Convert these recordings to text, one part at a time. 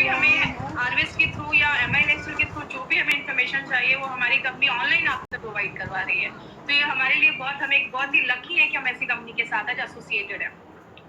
भी हमें आरवीएस के थ्रू या एमआईएलएक्सएल के थ्रू जो भी हमें इन्फॉर्मेशन चाहिए वो हमारी कंपनी ऑनलाइन आपको प्रोवाइड करवा रही है। तो ये हमारे लिए हम एक बहुत ही लकी है कि हम ऐसी कंपनी के साथ आज एसोसिएटेड है।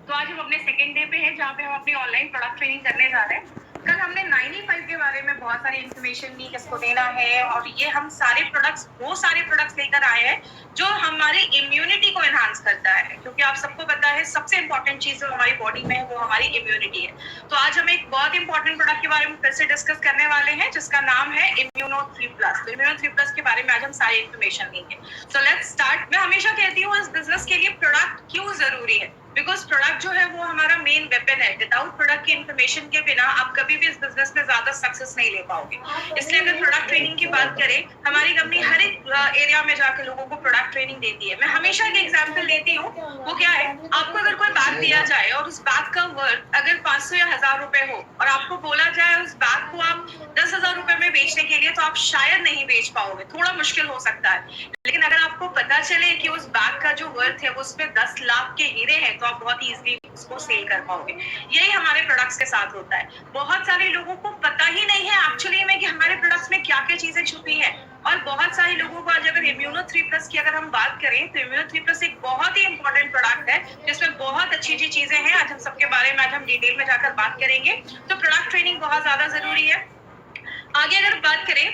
तो आज हम अपने सेकेंड डे पे हैं जहाँ पे हम अपनी ऑनलाइन प्रोडक्ट ट्रेनिंग करने जा रहे हैं। कल हमने 95 के बारे में बहुत सारी इन्फॉर्मेशन दी, किसको देना है, और ये हम वो सारे प्रोडक्ट्स लेकर आए हैं जो हमारी इम्यूनिटी को एनहांस करता है, क्योंकि आप सबको पता है सबसे इंपॉर्टेंट चीज जो हमारी बॉडी में है वो हमारी इम्यूनिटी है। तो आज हम एक बहुत इंपॉर्टेंट प्रोडक्ट के बारे में फिर से डिस्कस करने वाले हैं जिसका नाम है इम्यूनो 3+। तो इम्यूनो 3+ के बारे में आज हम सारी इन्फॉर्मेशन देंगे। So let's start. मैं हमेशा कहती हूँ इस बिजनेस के लिए प्रोडक्ट क्यों जरूरी है, बिकॉज प्रोडक्ट जो है वो हमारा मेन वेपन है। विदाउट प्रोडक्ट की इन्फॉर्मेशन के बिना आप कभी भी इस बिजनेस में ज्यादा सक्सेस नहीं ले पाओगे। इसलिए अगर प्रोडक्ट ट्रेनिंग की बात करें, हमारी कंपनी हर एक एरिया में जाकर लोगों को प्रोडक्ट ट्रेनिंग देती है। मैं हमेशा एक एग्जांपल देती हूँ, वो क्या है, आपको अगर कोई बैग दिया जाए और उस बैग का वर्थ अगर 500 या 1000 रुपए हो और आपको बोला जाए उस बैग को आप 10,000 रुपए में बेचने के लिए, तो आप शायद नहीं बेच पाओगे, थोड़ा मुश्किल हो सकता है। लेकिन अगर आपको पता चले कि उस बैग का जो वर्थ है वो उसमें 10 लाख के हीरे हैं, तो आप बहुत इजीली उसको सेल कर पाओगे। यही हमारे प्रोडक्ट्स के साथ होता है। बहुत सारे लोगों को पता ही नहीं है एक्चुअली में कि हमारे प्रोडक्ट्स में क्या क्या चीजें छुपी हैं। और बहुत सारे लोगों को आज अगर इम्यूनो 3+ की अगर हम बात करें तो इम्यूनो 3+ एक बहुत ही इंपॉर्टेंट प्रोडक्ट है जिसमें बहुत अच्छी अच्छी चीजें हैं। आज हम सबके बारे में आज हम डिटेल में जाकर बात करेंगे। तो प्रोडक्ट ट्रेनिंग बहुत ज्यादा जरूरी है। आगे अगर बात करें,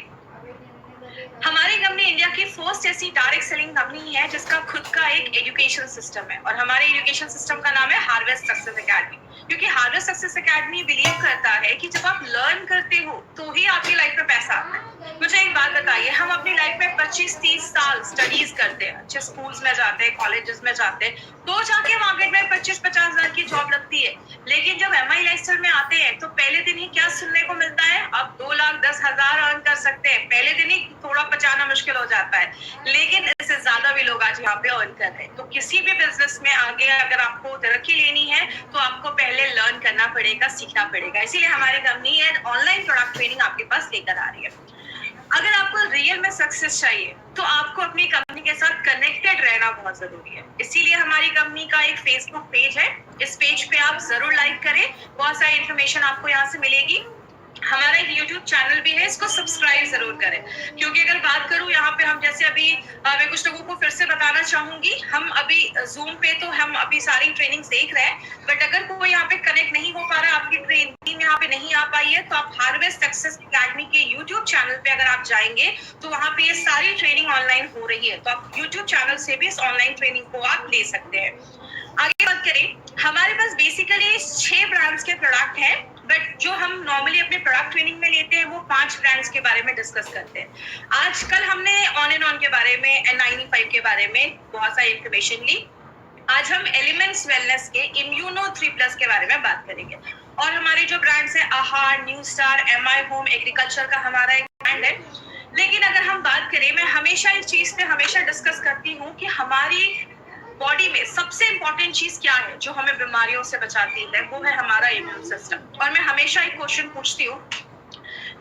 हमारी कंपनी इंडिया की फर्स्ट ऐसी डायरेक्ट सेलिंग कंपनी है जिसका खुद का एक एजुकेशन सिस्टम है, और हमारे एजुकेशन सिस्टम का नाम है हार्वेस्ट सक्सेस एकेडमी। क्योंकि हार्वेस्ट सक्सेस एकेडमी बिलीव करता है कि जब आप लर्न करते हो तो ही आपकी लाइफ में पैसा आता है। मुझे एक बात बताइए, हम अपनी लाइफ में 25-30 साल स्टडीज करते हैं, अच्छे स्कूल्स में जाते हैं, कॉलेजेस में जाते हैं, तो जाके मार्केट में 25-50 हजार की जॉब लगती है। लेकिन जब एमआई लाइफस्टाइल में आते हैं तो पहले दिन ही क्या सुनने को मिलता है, आप 2,10,000 अर्न कर सकते हैं। पहले दिन ही थोड़ा पचाना मुश्किल हो जाता है, लेकिन इससे ज्यादा भी लोग आज यहाँ पे अर्न कर रहे हैं। तो किसी भी बिजनेस में आगे अगर आपको तरक्की लेनी है तो आपको पहले लर्न करना पड़ेगा, सीखना पड़ेगा। इसीलिए हमारी कंपनी ये ऑनलाइन प्रोडक्ट ट्रेनिंग आपके पास लेकर आ रही है। अगर आपको रियल में सक्सेस चाहिए तो आपको अपनी कंपनी के साथ कनेक्टेड रहना बहुत जरूरी है। इसीलिए हमारी कंपनी का एक फेसबुक पेज है, इस पेज पे आप जरूर लाइक करें, बहुत सारी इन्फॉर्मेशन आपको यहाँ से मिलेगी। हमारा एक यूट्यूब चैनल भी है, इसको सब्सक्राइब जरूर करें। क्योंकि अगर बात करूं यहाँ पे, हम जैसे अभी मैं कुछ लोगों को फिर से बताना चाहूंगी, हम अभी जूम पे तो हम अभी सारी ट्रेनिंग देख रहे हैं, बट अगर कोई यहाँ पे कनेक्ट नहीं हो पा रहा, आपकी ट्रेनिंग यहाँ पे नहीं आ पाई है, तो आप हार्वेस्ट सक्सेस एकेडमी के यूट्यूब चैनल पे अगर आप जाएंगे तो वहाँ पे ये सारी ट्रेनिंग ऑनलाइन हो रही है। तो आप यूट्यूब चैनल से भी इस ऑनलाइन ट्रेनिंग को आप ले सकते हैं। आगे बात करें, हमारे पास बेसिकली 6 ब्रांड्स के प्रोडक्ट हैं, बट जो हम नॉर्मली अपने प्रोडक्ट ट्रेनिंग में लेते हैं वो 5 ब्रांड्स के बारे में डिस्कस करते हैं। आजकल हमने ऑन एंड ऑन के बारे में, N95 के बारे में बहुत सारी इन्फॉर्मेशन ली। आज हम एलिमेंट्स वेलनेस के इम्यूनो 3+ के बारे में बात करेंगे। और हमारे जो ब्रांड्स हैं, आहार, new star, MI home, agriculture का हमारा एक ब्रांड है। लेकिन अगर हम बात करें, मैं हमेशा इस चीज पे हमेशा डिस्कस करती हूँ कि हमारी बॉडी में सबसे इंपॉर्टेंट चीज क्या है जो हमें बीमारियों से बचाती है, वो है हमारा इम्यून सिस्टम। और मैं हमेशा एक क्वेश्चन पूछती हूँ,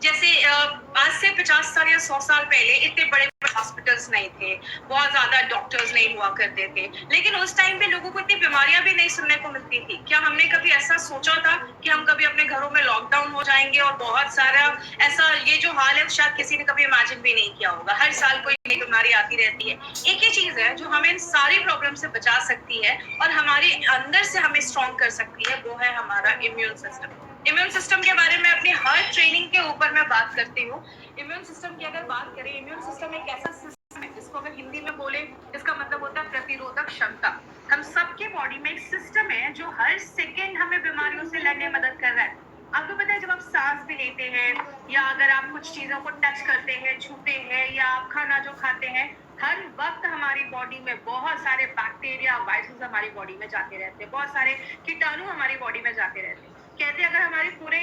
जैसे आज से 50 साल या 100 साल पहले इतने बड़े हॉस्पिटल्स नहीं थे, बहुत ज्यादा डॉक्टर्स नहीं हुआ करते थे, लेकिन उस टाइम पे लोगों को इतनी बीमारियां भी नहीं सुनने को मिलती थी। क्या हमने कभी ऐसा सोचा था कि हम कभी अपने घरों में लॉकडाउन हो जाएंगे और बहुत सारा ऐसा ये जो हाल है शायद किसी ने कभी इमेजिन भी नहीं किया होगा। हर साल कोई नई बीमारी आती रहती है। एक ही चीज है जो हमें इन सारी प्रॉब्लम से बचा सकती है और हमारे अंदर से हमें स्ट्रॉन्ग कर सकती है, वो है हमारा इम्यून सिस्टम। इम्यून सिस्टम के बारे में अपनी हर ट्रेनिंग के ऊपर मैं बात करती हूँ। इम्यून सिस्टम की अगर बात करें, इम्यून सिस्टम एक ऐसा सिस्टम है जिसको अगर हिंदी में बोले, इसका मतलब होता है प्रतिरोधक क्षमता। हम सबके बॉडी में एक सिस्टम है जो हर सेकेंड हमें बीमारियों से लड़ने में मदद कर रहा है। आपको पता है, जब आप सांस भी लेते हैं या अगर आप कुछ चीजों को टच करते हैं, छूते हैं, या आप खाना जो खाते हैं, हर वक्त हमारी बॉडी में बहुत सारे बैक्टीरिया, वायरस हमारी बॉडी में जाते रहते हैं, बहुत सारे कीटाणु हमारी बॉडी में जाते रहते हैं। कहते हैं अगर हमारी पूरे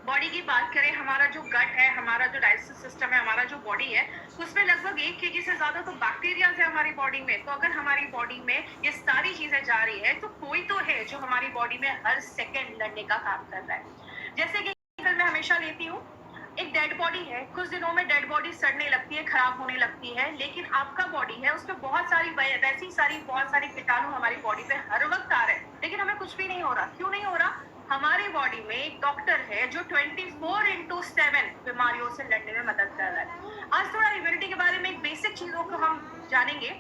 बॉडी की बात करें, हमारा जो गट है, हमारा जो डाइजेस्टिव सिस्टम है, हमारा जो बॉडी है, उसमें लगभग 1 kg से ज्यादा तो बैक्टीरिया है हमारी बॉडी में। तो अगर हमारी बॉडी में ये सारी चीजें जा रही है तो कोई तो है जो हमारी बॉडी में हर सेकेंड लड़ने का काम कर रहा है। जैसे कि मैं हमेशा लेती हूँ, एक डेड बॉडी है, कुछ दिनों में डेड बॉडी सड़ने लगती है, खराब होने लगती है, लेकिन आपका बॉडी है उसमें बहुत सारी कीटाणु हमारी बॉडी पे हर वक्त आ रहे हैं, लेकिन हमें कुछ भी नहीं हो रहा। क्यों नहीं हो रहा? हमारी बॉडी में एक डॉक्टर है जो 24/7 बीमारियों से लड़ने में मदद कर रहा है। आज थोड़ा इम्यूनिटी के बारे में एक बेसिक चीजों को हम जानेंगे।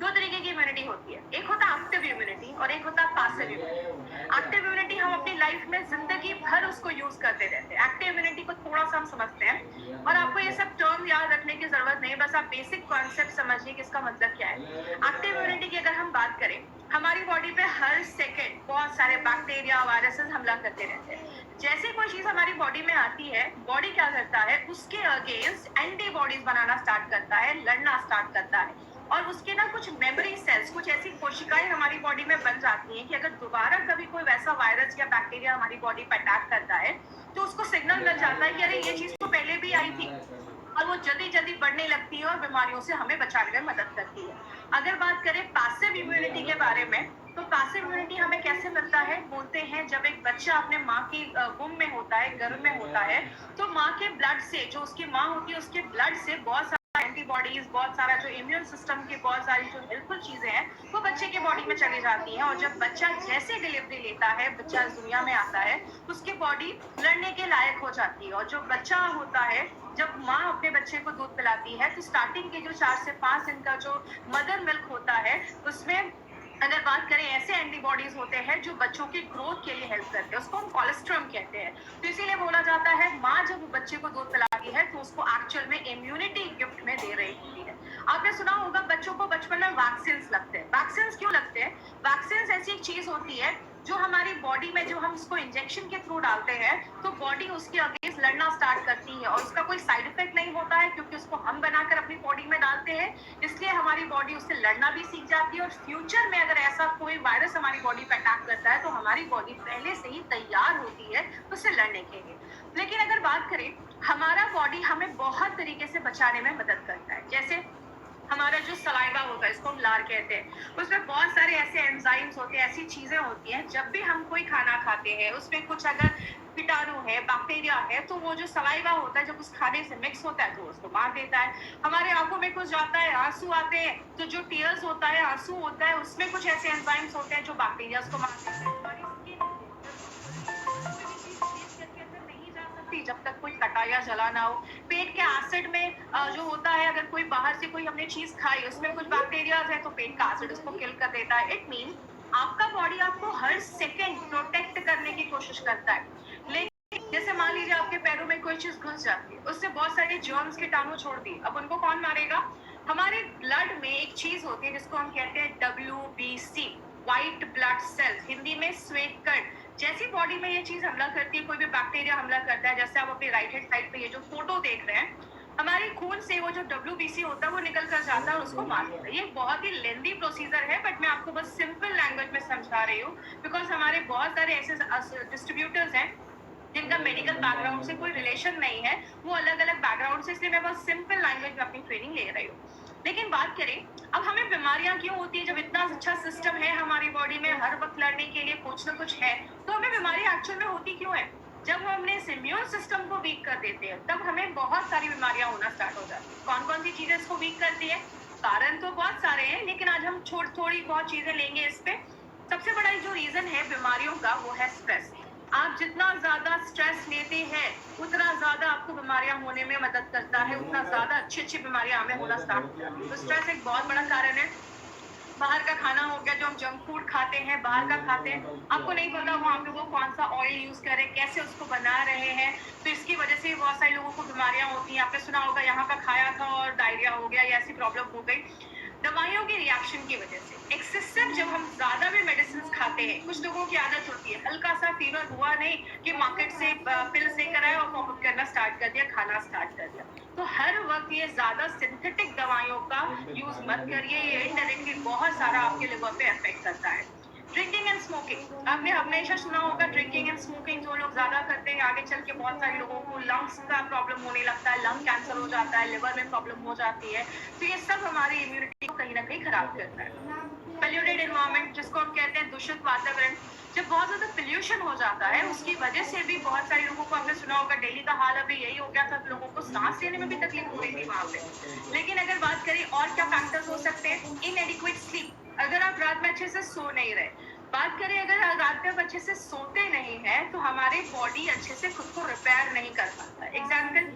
दो तरीके की इम्यूनिटी होती है, एक होता है एक्टिव इम्यूनिटी और एक होता है पैसिव इम्यूनिटी। एक्टिव इम्यूनिटी हम अपनी लाइफ में जिंदगी भर उसको यूज करते रहते हैं। एक्टिव इम्यूनिटी को थोड़ा सा हम समझते हैं और आपको ये सब टर्म याद रखने की जरूरत नहीं, बस आप बेसिक कॉन्सेप्ट समझिए कि इसका मतलब क्या है। एक्टिव इम्यूनिटी की अगर हम बात करें, हमारी बॉडी पे हर सेकेंड बहुत सारे बैक्टीरिया वायरसेस हमला करते रहते हैं। जैसे कोई चीज हमारी बॉडी में आती है, बॉडी क्या करता है, उसके अगेंस्ट एंटीबॉडीज बनाना स्टार्ट करता है, लड़ना स्टार्ट करता है और उसके ना कुछ मेमोरी सेल्स, कुछ ऐसी कोशिकाएं हमारी बॉडी में बन जाती हैं कि अगर दोबारा कभी कोई वैसा वायरस या बैक्टीरिया हमारी बॉडी पर अटैक करता है तो उसको सिग्नल मिल जाता है कि अरे ये चीज तो पहले भी आई थी, और वो जल्दी जल्दी बढ़ने लगती है और बीमारियों से हमें बचाने में मदद करती है। अगर बात करें पैसिव इम्यूनिटी के बारे में, तो पैसिव इम्यूनिटी हमें कैसे मिलता है, बोलते हैं जब एक बच्चा अपने माँ की वुम में होता है, गर्भ में होता है, तो माँ के ब्लड से, जो उसकी माँ होती है उसके ब्लड से बहुत एंटीबॉडीज, बहुत सारा जो इम्यून सिस्टम की बहुत सारी जो हेल्पफुल चीजें हैं वो बच्चे की बॉडी में चली जाती हैं। और जब बच्चा जैसे डिलीवरी लेता है, बच्चा इस दुनिया में आता है, उसकी बॉडी लड़ने के लायक हो जाती है। और जो बच्चा होता है, जब माँ अपने बच्चे को दूध पिलाती है तो स्टार्टिंग के जो 4 से 5 दिन का जो मदर मिल्क होता है, उसमें अगर बात करें ऐसे एंटीबॉडीज होते हैं जो बच्चों की ग्रोथ के लिए हेल्प करते हैं, उसको हम कोलेस्ट्रम कहते हैं। तो इसीलिए बोला जाता है माँ जब बच्चे को दूध पिलाती है तो उसको एक्चुअल में इम्यूनिटी गिफ्ट में दे रही होती है। आपने सुना होगा बच्चों को बचपन में वैक्सीन लगते हैं। वैक्सीन क्यों लगते हैं? वैक्सीन ऐसी एक चीज होती है जो हमारी बॉडी में, जो हम उसको इंजेक्शन के थ्रू डालते हैं तो बॉडी उसके अगेंस्ट लड़ना स्टार्ट करती है और उसका कोई साइड इफेक्ट नहीं होता है क्योंकि उसको हम बनाकर अपनी बॉडी में डालते हैं। इसलिए हमारी बॉडी उससे लड़ना भी सीख जाती है और फ्यूचर में अगर ऐसा कोई वायरस हमारी बॉडी पे अटैक करता है तो हमारी बॉडी पहले से ही तैयार होती है उससे लड़ने के लिए। लेकिन अगर बात करें, हमारा बॉडी हमें बहुत तरीके से बचाने में मदद करता है। जैसे हमारा जो सलाइवा होता है, इसको हम लार कहते हैं, उसमें बहुत सारे ऐसे एंजाइम्स होते हैं, ऐसी चीजें होती हैं, जब भी हम कोई खाना खाते हैं उसमें कुछ अगर कीटाणु है, बैक्टीरिया है, तो वो जो सलाइवा होता है जब उस खाने से मिक्स होता है तो उसको मार देता है। हमारे आंखों में कुछ जाता है, आंसू आते हैं, तो जो टीयर्स होता है, आंसू होता है, उसमें कुछ ऐसे एंजाइम्स होते हैं जो बैक्टीरिया को मार देते हैं। हमारी स्किन जब तक कोई कटा या जला ना हो। पेट के एसिड में जो होता है, अगर कोई बाहर से कोई हमने चीज खाई उसमें कुछ बैक्टीरियाज है तो पेट का एसिड उसको किल कर देता है। इट मीन आपका बॉडी आपको हर सेकेंड प्रोटेक्ट करने की कोशिश करता है। लेकिन जैसे मान लीजिए आपके पैरों में कोई चीज घुस जाती है, उससे बहुत सारे जर्म्स कीटाणु छोड़ दिए, अब उनको कौन मारेगा? हमारे ब्लड में एक चीज होती है जिसको हम कहते हैं WBC, white blood cells, Hindi में श्वेत कण। जैसी बॉडी में ये चीज हमला करती है, कोई भी बैक्टीरिया हमला करता है, जैसे आप अपनी राइट हैंड साइड पे ये जो फोटो देख रहे हैं, हमारे खून से वो जो WBC होता है वो निकल कर जाता है और उसको मार देता है। ये बहुत ही लेंदी प्रोसीजर है, बट मैं आपको बस सिंपल लैंग्वेज में समझा रही हूँ बिकॉज हमारे बहुत सारे ऐसे डिस्ट्रीब्यूटर्स हैं जिनका मेडिकल बैकग्राउंड से कोई रिलेशन नहीं है, वो अलग अलग बैकग्राउंड से, इसलिए मैं बहुत सिंपल लैंग्वेज में अपनी ट्रेनिंग ले रही हूँ। लेकिन बात करें, अब हमें बीमारियां क्यों होती है? जब इतना अच्छा सिस्टम है हमारी बॉडी में, हर वक्त लड़ने के लिए कुछ ना कुछ है, तो हमें बीमारियां एक्चुअल में होती क्यों है? जब हम अपने इम्यून सिस्टम को वीक कर देते हैं तब हमें बहुत सारी बीमारियां होना स्टार्ट हो जाती है। कौन कौन सी चीजें इसको वीक करती है? कारण तो बहुत सारे हैं, लेकिन आज हम थोड़ी बहुत चीजें लेंगे इस पे। सबसे बड़ा जो रीजन है बीमारियों का वो है स्ट्रेस। आप जितना ज्यादा स्ट्रेस लेते हैं उतना ज्यादा आपको बीमारियां होने में मदद करता है, उतना ज्यादा अच्छी बीमारियां हमें होना स्टार्ट हो जाती है। तो स्ट्रेस एक बहुत बड़ा कारण है। बाहर का खाना हो गया, जो हम जंक फूड खाते हैं, बाहर का खाते हैं, आपको नहीं पता वहाँ पे वो कौन सा ऑयल यूज कर रहे हैं, कैसे उसको बना रहे हैं, तो इसकी वजह से बहुत सारे लोगों को बीमारियां होती हैं। आपने सुना होगा यहाँ का खाया था और डायरिया हो गया या ऐसी प्रॉब्लम हो गई, दवाइयों के रिएक्शन की वजह से। एक्सेसिव जब हम ज्यादा भी मेडिसिन खाते हैं, कुछ लोगों की आदत होती है, हल्का सा फीवर हुआ नहीं कि मार्केट से पिल्स लेकर आए और पॉप करना स्टार्ट कर दिया, खाना स्टार्ट कर दिया। तो हर वक्त ये ज्यादा सिंथेटिक दवाइयों का यूज मत करिए, ये इनडायरेक्टली बहुत सारा आपके लिवर पे इफेक्ट करता है। ड्रिंकिंग एंड स्मोकिंग, आपने हमेशा सुना होगा ड्रिंकिंग एंड स्मोकिंग जो लोग ज्यादा करते हैं आगे चल के बहुत सारे लोगों को लंग्स का प्रॉब्लम होने लगता है, लंग कैंसर हो जाता है, लिवर में प्रॉब्लम हो जाती है। तो ये सब हमारी इम्यूनिटी को कहीं ना कहीं खराब करता है। पोल्यूटेड एनवायरनमेंट, जिसको हम कहते हैं दूषित वातावरण, जब बहुत ज्यादा पोल्यूशन हो जाता है उसकी वजह से भी बहुत सारे लोगों को, आपने सुना होगा दिल्ली का हाल अभी यही हो गया था, लोगों को सांस लेने में भी तकलीफ हो रही थी वहां पे। लेकिन अगर बात करें और क्या फैक्टर्स हो सकते हैं, इनएडिक्वेट स्लीप, अगर आप रात में अच्छे से सो नहीं रहे, बात करें अगर रात में आप अच्छे से सोते नहीं हैं तो हमारी बॉडी अच्छे से खुद को रिपेयर नहीं कर पाता। एग्जाम्पल,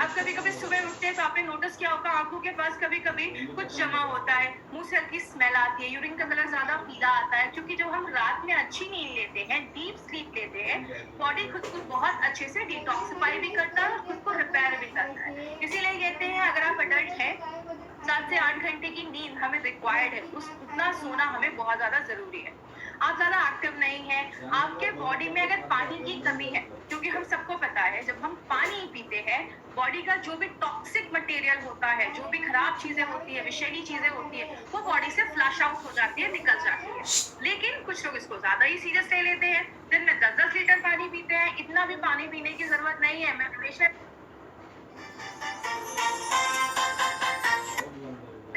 आप कभी कभी सुबह उठते हैं तो आपने नोटिस किया होगा आंखों के पास कभी कभी कुछ जमा होता है, मुंह से हल्की स्मेल आती है, यूरिन का कलर ज्यादा पीला आता है, क्योंकि जब हम रात में अच्छी नींद लेते हैं, डीप स्लीप लेते हैं, बॉडी खुद को बहुत अच्छे से डिटॉक्सिफाई भी करता है और खुद को रिपेयर भी करता है। इसीलिए कहते हैं अगर आप अडल्ट हैं 7 से 8 घंटे की नींद हमें रिक्वायर्ड है, उस उतना सोना हमें बहुत ज्यादा जरूरी है। आप ज्यादा एक्टिव नहीं है, आपके बॉडी में अगर पानी की कमी है, क्योंकि हम सबको पता है जब हम पानी पीते हैं बॉडी का जो भी टॉक्सिक मटेरियल होता है, जो भी खराब चीजें होती है, विषैली चीजें होती है, वो बॉडी से फ्लश आउट हो जाती है, निकल जाती है। लेकिन कुछ लोग इसको ज्यादा ही सीरियस ले लेते हैं, दिन में 10-10 लीटर पानी पीते हैं। इतना भी पानी पीने की जरूरत नहीं है। मैं हमेशा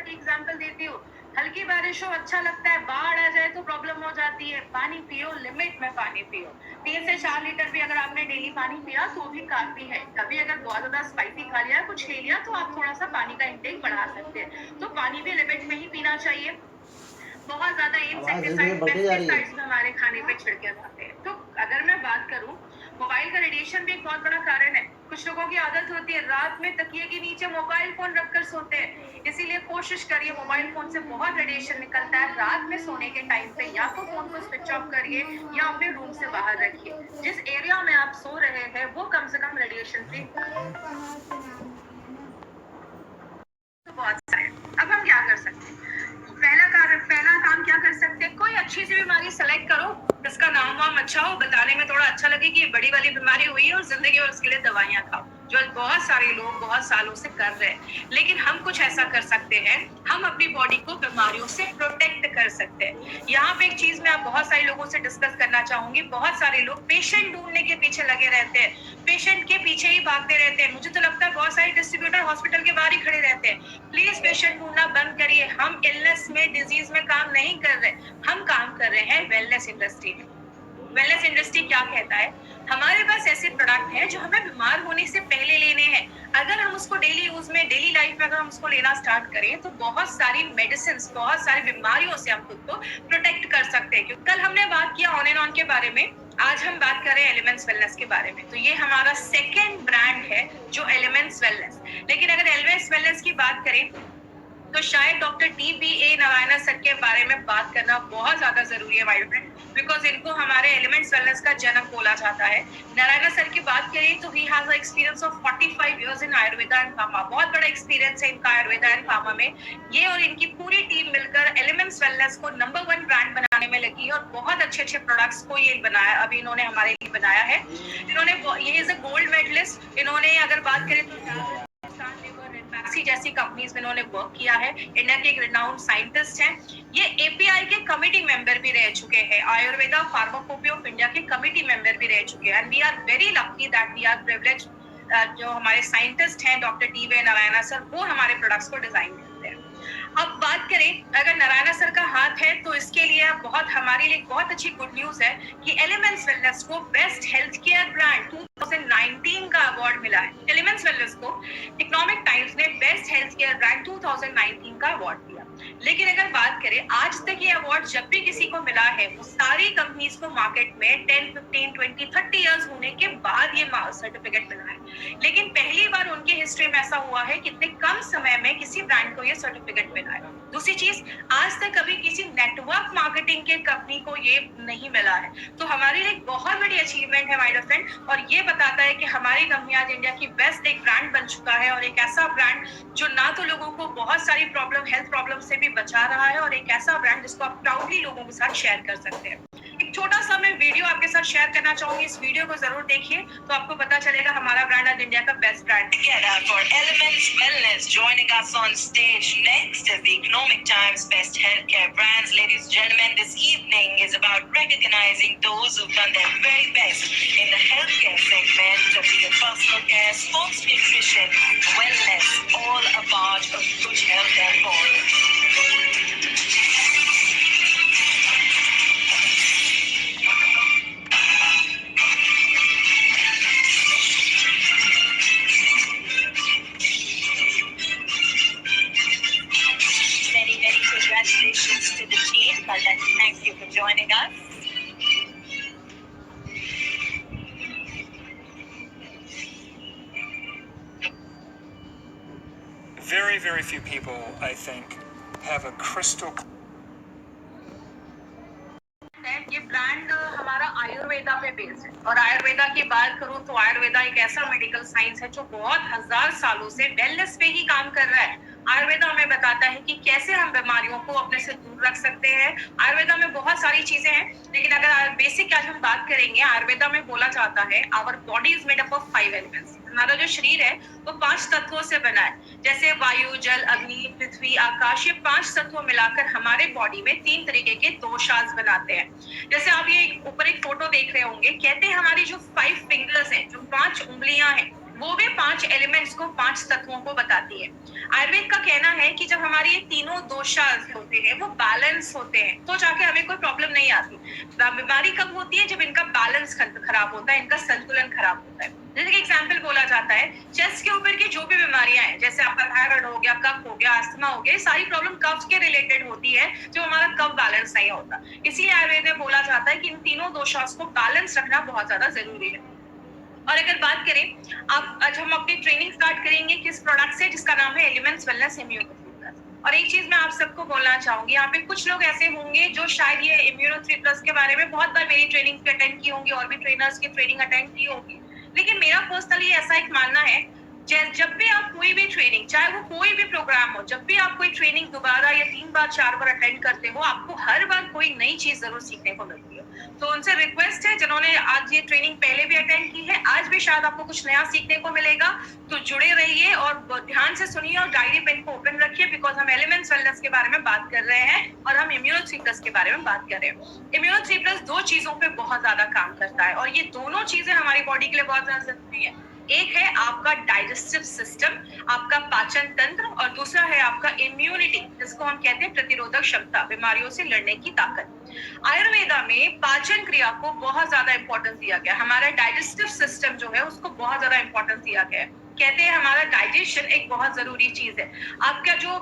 एग्जाम्पल देती हूँ, हल्की बारिश हो अच्छा लगता है, बाढ़ आ जाए तो प्रॉब्लम हो जाती है। पानी पियो, लिमिट में पानी पियो। 3 से 4 लीटर भी अगर आपने डेली पानी पिया तो भी काफी है। कभी अगर बहुत ज्यादा स्पाइसी खा लिया, कुछ ले लिया, तो आप थोड़ा सा पानी का इंटेक बढ़ा सकते हैं। तो पानी भी लिमिट में ही पीना चाहिए। बहुत ज्यादा इंसेक्टिसाइड, पेस्टिसाइड्स हमारे खाने पे छिड़के जाते हैं। तो अगर मैं बात करूं, मोबाइल का रेडिएशन भी एक बहुत बड़ा कारण है। कुछ लोगों की आदत होती है रात में तकिए के नीचे मोबाइल फोन रखकर सोते हैं। इसीलिए कोशिश करिए, मोबाइल फोन से बहुत रेडिएशन निकलता है। रात में सोने के टाइम पे या तो फोन को स्विच ऑफ करिए या अपने रूम से बाहर रखिए। जिस एरिया में आप सो रहे हैं वो कम से कम रेडिएशन फ्री। तो बहुत सारे। अब हम क्या कर सकते हैं? पहला काम क्या कर सकते हैं, कोई अच्छी सी बीमारी सेलेक्ट करो जिसका नाम वाम अच्छा हो, बताने में थोड़ा अच्छा लगे कि ये बड़ी वाली बीमारी हुई है, और जिंदगी भर उसके लिए दवाइयां खाओ, जो बहुत सारे लोग बहुत सालों से कर रहे हैं। लेकिन हम कुछ ऐसा कर सकते हैं, हम अपनी बॉडी को बीमारियों से प्रोटेक्ट कर सकते हैं। यहाँ पे एक चीज मैं आप बहुत सारे लोगों से डिस्कस करना चाहूंगी। बहुत सारे लोग पेशेंट ढूंढने के पीछे लगे रहते हैं, पेशेंट के पीछे ही भागते रहते हैं। मुझे तो लगता है बहुत सारे डिस्ट्रीब्यूटर हॉस्पिटल के बाहर ही खड़े रहते हैं। प्लीज पेशेंट ढूंढना बंद करिए। हम इलनेस में, डिजीज में काम नहीं कर रहे, हम काम कर रहे हैं वेलनेस इंडस्ट्री में। वेलनेस इंडस्ट्री क्या कहता है, हमारे पास ऐसे प्रोडक्ट हैं जो हमें बीमार होने से पहले लेने हैं। अगर हम उसको डेली यूज में, डेली लाइफ में अगर हम उसको लेना स्टार्ट करें तो बहुत सारी मेडिसिन, बहुत सारी बीमारियों से हम खुद को प्रोटेक्ट कर सकते हैं। क्योंकि कल हमने बात किया ऑन एंड ऑन के बारे में, आज हम बात कर रहे हैं एलिमेंट्स वेलनेस के बारे में। तो ये हमारा सेकेंड ब्रांड है जो एलिमेंट्स वेलनेस। लेकिन अगर एलिमेंट्स वेलनेस की बात करें तो शायद डॉक्टर टी.बी.ए. नारायण सर के बारे में बात करना बहुत ज्यादा जरूरी है माय फ्रेंड, बिकॉज इनको हमारे एलिमेंट्स वेलनेस का जनक बोला जाता है। नारायण सर की बात करें तो he has experience of 45 years in Ayurveda and pharma. बहुत बड़ा एक्सपीरियंस है इनका आयुर्वेदा एंड फार्मा में। ये और इनकी पूरी टीम मिलकर एलिमेंट्स वेलनेस को नंबर 1 ब्रांड बनाने में लगी है, और बहुत अच्छे अच्छे प्रोडक्ट्स को ये बनाया, अभी इन्होंने हमारे लिए बनाया है। इन्होंने, ये इज अ गोल्ड मेडलिस्ट। इन्होंने अगर बात करें तो मैक्सी जैसी कंपनीज में इन्होंने वर्क किया है। इंडिया के एक रिनाउंड साइंटिस्ट हैं। ये एपीआई के कमिटी मेंबर भी रह चुके हैं, आयुर्वेदा फार्माकोपी ऑफ इंडिया के कमिटी मेंबर भी रह चुके हैं। And we are very lucky that we are privilege, जो हमारे साइंटिस्ट हैं डॉक्टर टी.बी.ए. नारायण सर, वो हमारे प्रोडक्ट्स को डिजाइन करते हैं। अब बात करें, अगर नारायण सर का हाथ है तो इसके लिए बहुत, हमारे लिए बहुत अच्छी गुड न्यूज है कि एलिमेंट्स वेलनेस को बेस्ट हेल्थ केयर ब्रांड 2019 का अवार्ड मिला है। एलिमेंट्स वेलनेस को इकोनॉमिक टाइम्स ने बेस्ट हेल्थ केयर ब्रांड 2019 का अवार्ड दिया। लेकिन अगर बात करें आज तक ये अवार्ड जब भी किसी को मिला है, वो सारी कंपनीज को मार्केट में 10, 15, 20, 30 इयर्स होने के बाद ये सर्टिफिकेट मिला है। लेकिन पहली बार उनकी हिस्ट्री में ऐसा हुआ है कि इतने कम समय में किसी ब्रांड को ये सर्टिफिकेट मिला है। दूसरी चीज, आज तक कभी किसी नेटवर्क मार्केटिंग के कंपनी को ये नहीं मिला है। तो हमारे लिए बहुत बड़ी अचीवमेंट है माय डियर फ्रेंड, और ये बताता है कि हमारी कंपनी आज इंडिया की बेस्ट एक ब्रांड बन चुका है, और एक ऐसा ब्रांड जो ना तो लोगों को बहुत सारी प्रॉब्लम, हेल्थ प्रॉब्लम से भी बचा रहा है, और एक ऐसा ब्रांड जिसको आप प्राउडली लोगों के साथ शेयर कर सकते हैं। एक छोटा सा मैं वीडियो आपके साथ शेयर करना चाहूंगी, इस वीडियो को जरूर देखिए तो आपको पता चलेगा हमारा ब्रांड आज इंडिया का बेस्ट ब्रांड है। For Elements Wellness, joining us on stage next is the Economic Times Best Healthcare Brands. Ladies and gentlemen, this evening is about recognizing those who've done their very best in the healthcare segment, be it personal care, sports nutrition, wellness, all a part of good health and all. Many congratulations to the team. I'd like to thank you for joining us. very, very few people, I think, have a crystal ये brand हमारा आयुर्वेदा पे based है और आयुर्वेदा की बात करूं तो आयुर्वेदा एक ऐसा मेडिकल साइंस है जो बहुत हजार सालों से वेलनेस पे ही काम कर रहा है। आयुर्वेदा हमें बताता है कि कैसे हम बीमारियों को अपने से दूर रख सकते हैं। आयुर्वेदा में बहुत सारी चीजें हैं, लेकिन अगर बेसिक आज हम बात करेंगे, आयुर्वेदा में बोला जाता है our body is made up of 5 elements. हमारा जो शरीर है वो 5 तत्वों से बना है, जैसे वायु, जल, अग्नि, पृथ्वी, आकाश। ये 5 तत्वों मिलाकर हमारे बॉडी में 3 तरीके के दोषास बनाते हैं। जैसे आप ये ऊपर एक फोटो देख रहे होंगे, कहते हैं हमारी जो 5 फिंगर्स हैं, जो 5 उंगलियां हैं, वो भी 5 एलिमेंट्स को, 5 तत्वों को बताती है। आयुर्वेद का कहना है कि जब हमारी ये तीनों दोषास होते हैं वो बैलेंस होते हैं तो जाके हमें कोई प्रॉब्लम नहीं आती। बीमारी कब होती है? जब इनका बैलेंस खराब होता है, इनका संतुलन खराब होता है। जैसे कि एग्जाम्पल बोला जाता है, चेस्ट के ऊपर की जो भी बीमारियां हैं, जैसे आपका थायराइड हो गया, कफ हो गया, अस्थमा हो गया, सारी प्रॉब्लम कफ के रिलेटेड होती है, जो हमारा कफ बैलेंस नहीं होता। इसीलिए आयुर्वेद में बोला जाता है कि इन तीनों दोषास को बैलेंस रखना बहुत ज्यादा जरूरी है। और अगर बात करें, आज हम अपनी ट्रेनिंग स्टार्ट करेंगे किस प्रोडक्ट से, जिसका नाम है एलिमेंट्स वेलनेस इम्यूनो। और एक चीज मैं आप सबको बोलना चाहूंगी, यहाँ पे कुछ लोग ऐसे होंगे जो शायद ये इम्यूनो 3+ के बारे में बहुत बार मेरी ट्रेनिंग अटेंड की होंगी और भी ट्रेनर्स की ट्रेनिंग अटेंड की होगी, लेकिन मेरा पर्सनली ऐसा एक मानना है, जब भी आप कोई भी ट्रेनिंग, चाहे वो कोई भी प्रोग्राम हो, जब भी आप कोई ट्रेनिंग दोबारा या 3 बार 4 बार अटेंड करते हो, आपको हर बार कोई नई चीज जरूर सीखने को मिलती है। तो उनसे रिक्वेस्ट है, जिन्होंने आज ये ट्रेनिंग पहले भी अटेंड की है, आज भी शायद आपको कुछ नया सीखने को मिलेगा, तो जुड़े रहिए और ध्यान से सुनिए और डायरी पेन को ओपन रखिए, बिकॉज हम एलिमेंट्स वेलनेस के बारे में बात कर रहे हैं और हम इम्यूनो 3+ के बारे में बात कर रहे हैं। इम्यूनो 3+ 2 चीजों पे बहुत ज्यादा काम करता है और ये दोनों चीजें हमारी बॉडी के लिए बहुत ज्यादा जरूरी है। एक है आपका डाइजेस्टिव सिस्टम, आपका पाचन तंत्र, और दूसरा है आपका इम्यूनिटी, जिसको हम कहते हैं प्रतिरोधक क्षमता, बीमारियों से लड़ने की ताकत। आयुर्वेदा में पाचन क्रिया को बहुत ज्यादा इंपॉर्टेंस दिया गया। हमारा डाइजेस्टिव सिस्टम जो है उसको बहुत ज्यादा इंपॉर्टेंस दिया गया है। कहते हैं हमारा डाइजेशन एक बहुत जरूरी चीज है। आपका जो